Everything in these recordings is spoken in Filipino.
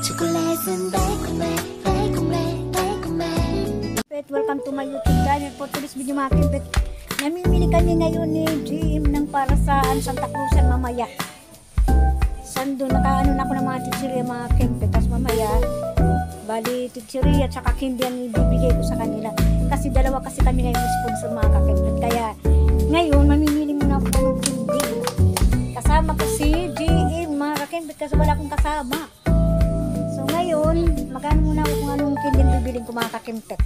Welcome to my YouTube channel. For today's video mga kimpet, namimili kami ngayon ni GM ng para sa Santa Cruzan mamaya. Sando, nakaano na ako ng mga tichirya mga kimpet. Tapos mamaya, bali tichirya at saka candy ang ibibigay ko sa kanila. Kasi dalawa kasi kami ngayon sponsor mga kimpet. Kaya ngayon, mamimili muna ako ng candy. Kasama ko si GM mga kimpet kasi wala akong kasama. So ngayon, magano muna ako kung anong candy ang bibiling ko mga kimpet.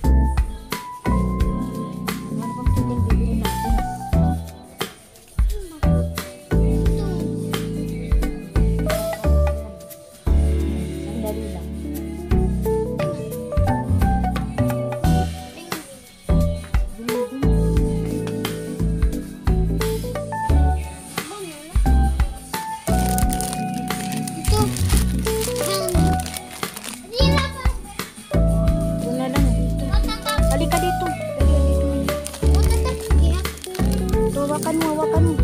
Hawakan mo.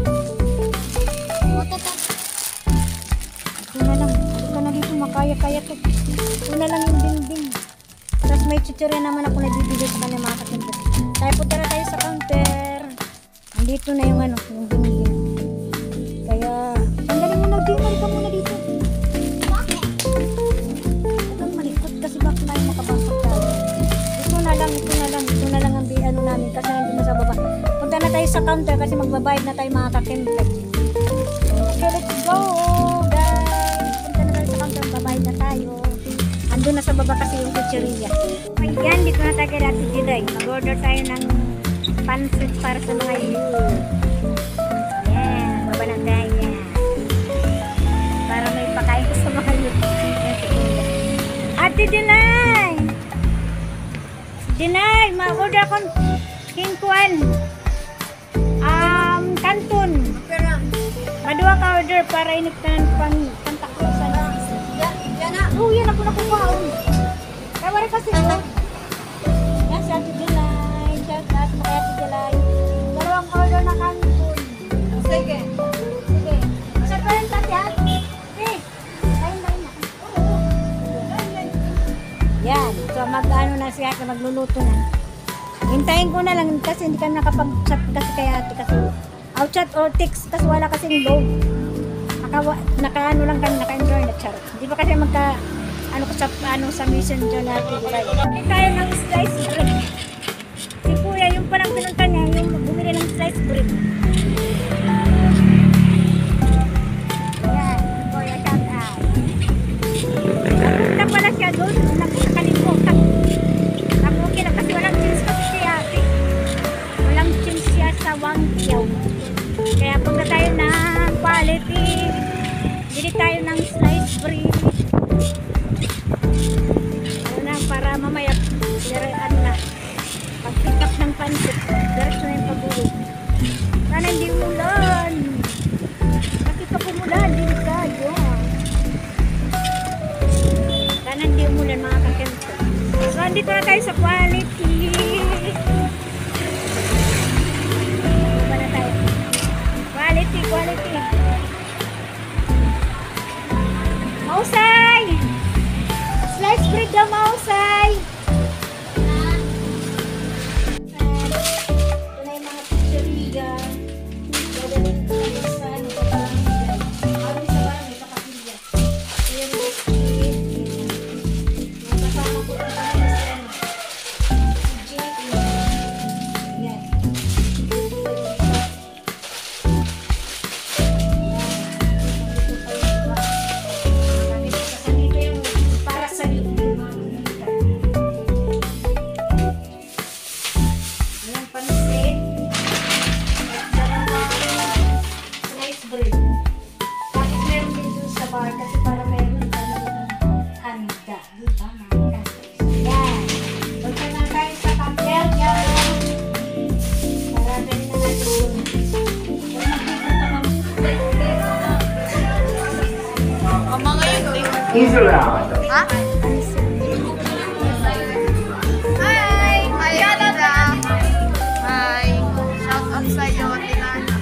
Ito na lang. Halika na dito. Makaya-kaya to. Ito na lang yung ding-ding. Tapos may chichirya naman ako nabibigay sa kanya mga kakimpet. Tayo po tara tayo sa counter. Andito na yung ano, yung ding-ding. Kaya, sandali muna. Marika muna dito. Bakit? Huwag kang malikot kasi bakit tayo makabasok tayo. Ito na lang ang ano namin kasi nandun na sa baba. Punta na tayo sa counter kasi magbabayad na tayo mga kakimpet. Okay, let's go guys. Punta na tayo sa counter, magbabayad na tayo. Andun na sa baba kasi yung chichirya. Ayan, dito na tayo kay Ate Jiday. Mag-order tayo ng pancit para sa mga youth. Ayan, baba na tayo. Para may pakain ko sa mga youth. Ate Jiday! Jiday, mag-order akong Kingkuan. Kanton. Madua ka order para iniktan pang Santa Cruzan. Yan na. Oh, yan ako nakupaon. Kawari kasi ko. Yan si Ate Jelay. Shout out mo kay Ate Jelay. Dalawang order na kanton. Sige. Sa parang tati at. Okay. Lain na. Yan. So mag-ano na siya. Magluluto na. Hintayin ko na lang kasi hindi kami nakapag-chat kasi kaya ate kasi out-chat or text kasi wala kasing load. Naka-ano lang kami, naka-enjoy na chat. Hindi pa kasi sa messenger natin. Hindi tayo ng slice bread. Si kuya, yung parang pinunta niya, yung bumili ng slice bread. Ayan, kuya, shout out. Napunta pala siya doon, nakalimutan. Okay lang kasi walang chins kasi siya ate. Walang chins siya sa Wangkiao. Kaya punta tayo ng quality. Bili tayo ng slice bread. Ano na, para mamaya ano na, pag-pick up ng pancit, diretso na yung pag-uwi. Sana hindi umulan. Kasi pag umulan, hindi tayo. Sana hindi umulan mga kakento. So, andito na tayo sa quality. Baba na tayo. Quality. Mausay! Slice bread daw, mausay! Ito na yung mga pizzeria. Dadalhin ko tayo sa ano, sa barangay. Alam sa barangay, sa kapilya. Ayan, biscuit. Kasama ko na tayo sa ano. Easy round. Ha? Hi! Hi, Anita! Hi! Shout out sa'yo, Tinana.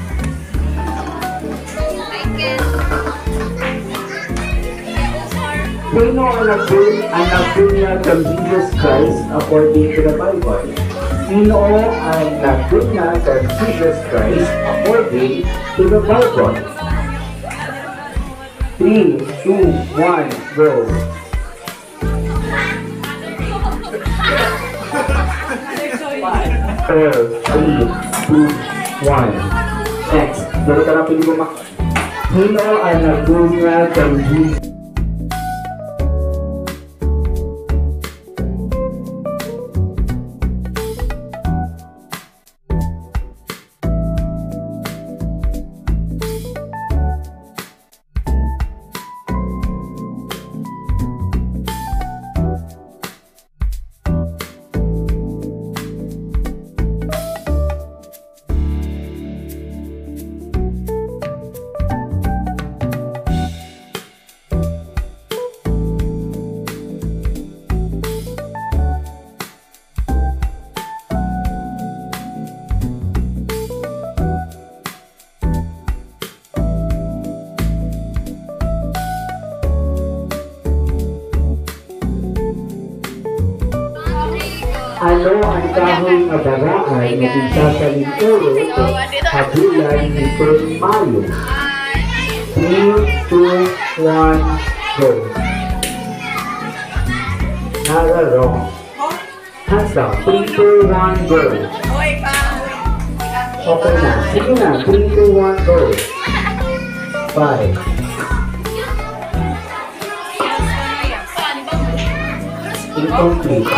Thank you. Sino ang nagbunyag ng Jesus Christ according to the Bible? Sino ang nagbunyag ng Jesus Christ according to the Bible? 3, 2, 1, go! 3, 2, 1. Next. Dali ka lang pili mo Sino ang nagbunyag ng Jesus? Ano ang kahoy na baraan na isasalinturo sa habulan ni Mayo? 3, 2, 1, go! Nara wrong. Hands down. 3, 2, 1, go! Okay na. Sige na. 3, 2, 1, go! 5. Incomplete.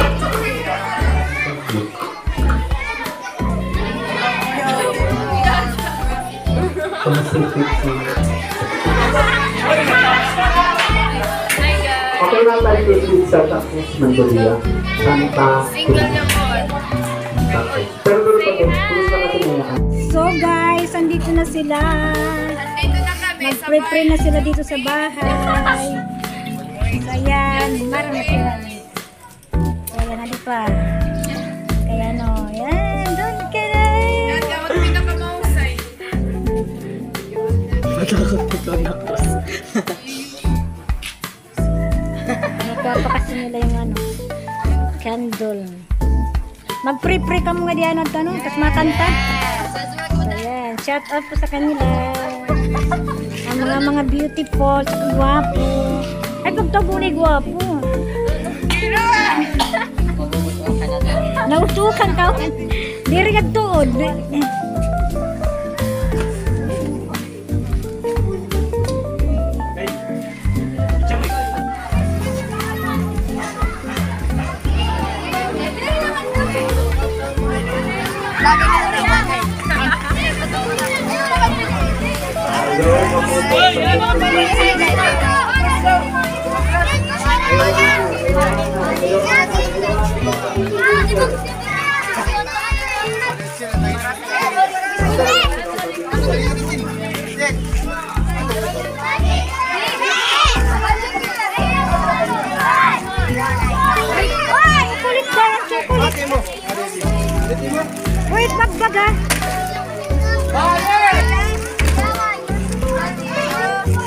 Okay lang tayo kay sa tapos Mandolia. Santa Cruz. Okay. Pero dito pa po, pulis na kasi ngayon. So guys, andito na sila. Nandito na kami sa Nag-pray na sila dito sa bahay. So yan, marami na sila. So yan, hali pa. Kaya no, yan, doon ka na. Yan, dapat pinakamahusay. Nagpapakasi nila yung ano, candle. Mag-pray ka mga diyan at ano, tapos makanta. So yan, shout out po sa kanila. Ang mga beautiful, saka gwapo. Ay, pagtabo na gwapo. Nausukan ka. Diri ka tuod. Wait, magbaga.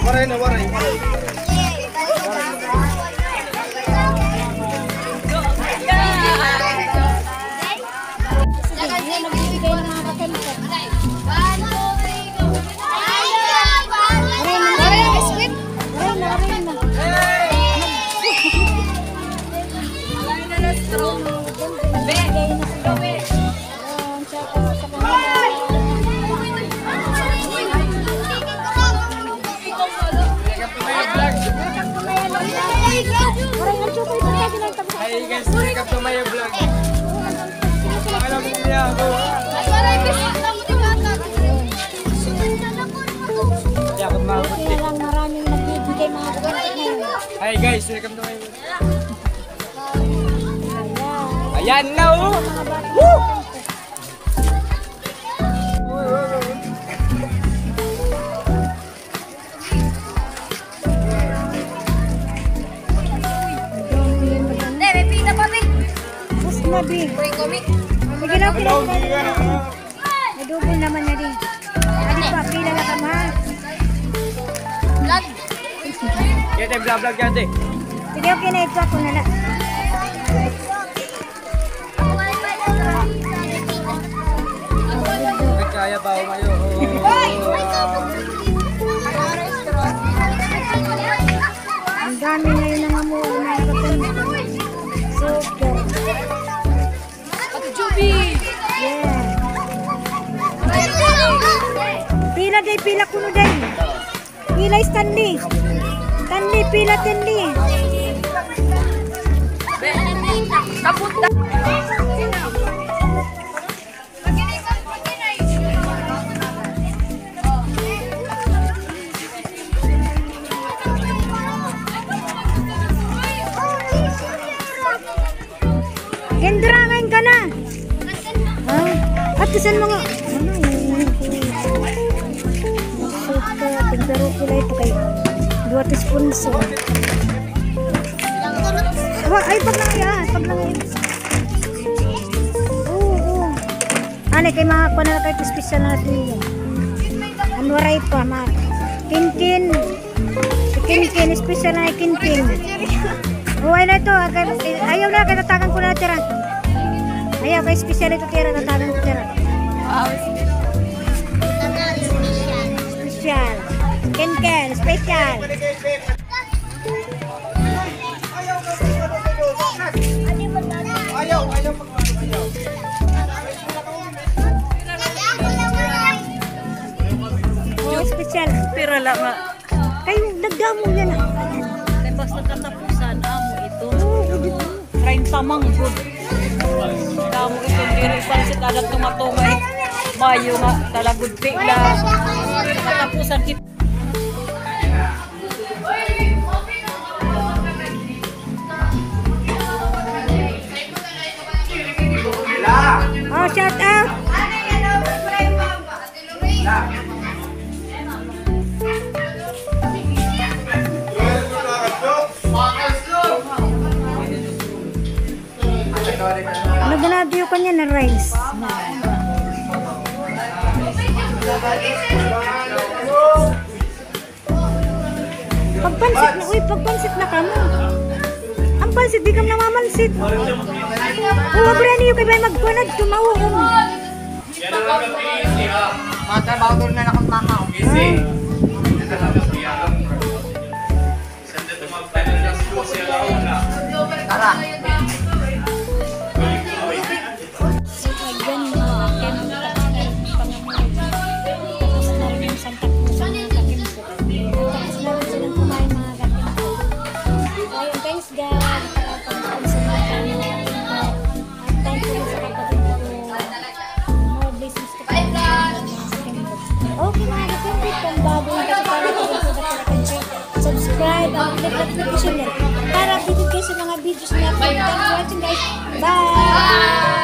Waray na, waray. Hey guys, welcome to my vlog. Alam mo niya ako. Kaya ako mabuti. Maraming nagbibigay mga kapatid ngayon. Hi guys, welcome to my vlog. Ayan na oh! Woo! Nabi. Sige na, pila ka. Nadubol naman na rin. Hindi pa, pila na ka, ma. Vlog. Kaya tayo vlog kaya tayo. Okay, okay na ito ako na na. May kaya ba ako kayo? Ang dami ngayon ng amuha mga kapatid. Super. Yeah. Pila day, pila kuno day. Pila Stanley. Stanley, pila Stanley. Kapunta. Kendra, ngayon ka na. At kasan mga... Super. Pero pila ito kayo. 2 sponsor. Ay, pag lang yan. Pag lang yan. Oo. Ano, kay mga panala kayo special na natin yun. Ano ray pa, mga kinkin. Kinkin, special na kinkin. Ay na ito. Ayaw na, kaya tatagan ko na tira. Ayaw, kay special ito tira, tatagan ko tira. Special. Kinkin, special. Oh, special. Pero lang nga, Kayo, nagdamo yan ah. kay basta katapusan amo ito. Trying tamang good. Damo ito, diri pansit alat tumatungay. Mayo nga, talagod pila. Katapusan kita. Oh, shout out. Nagbanadyo ko niya na rice. Pagpansit na, uy, pagpansit na ka mo. Ang pansit, di ka namamansit. Oo, brani yung kaya magpunad, tumawong. Matrabaho doon na akong makaw. Tara. So, ayan mga akin. Tapos na rin yung Santa Cruz ng mga kakin. Tapos na rin silang kumain mga kakin. So, ayun, thanks God. Pag-sponsor na kami. At thank you sa kapatid ko. More blessings to come. Okay mga kakin, kung bago yung kasi para subscribe at click notification bell para updated kayo sa mga videos na upload. Thanks for watching guys. Bye!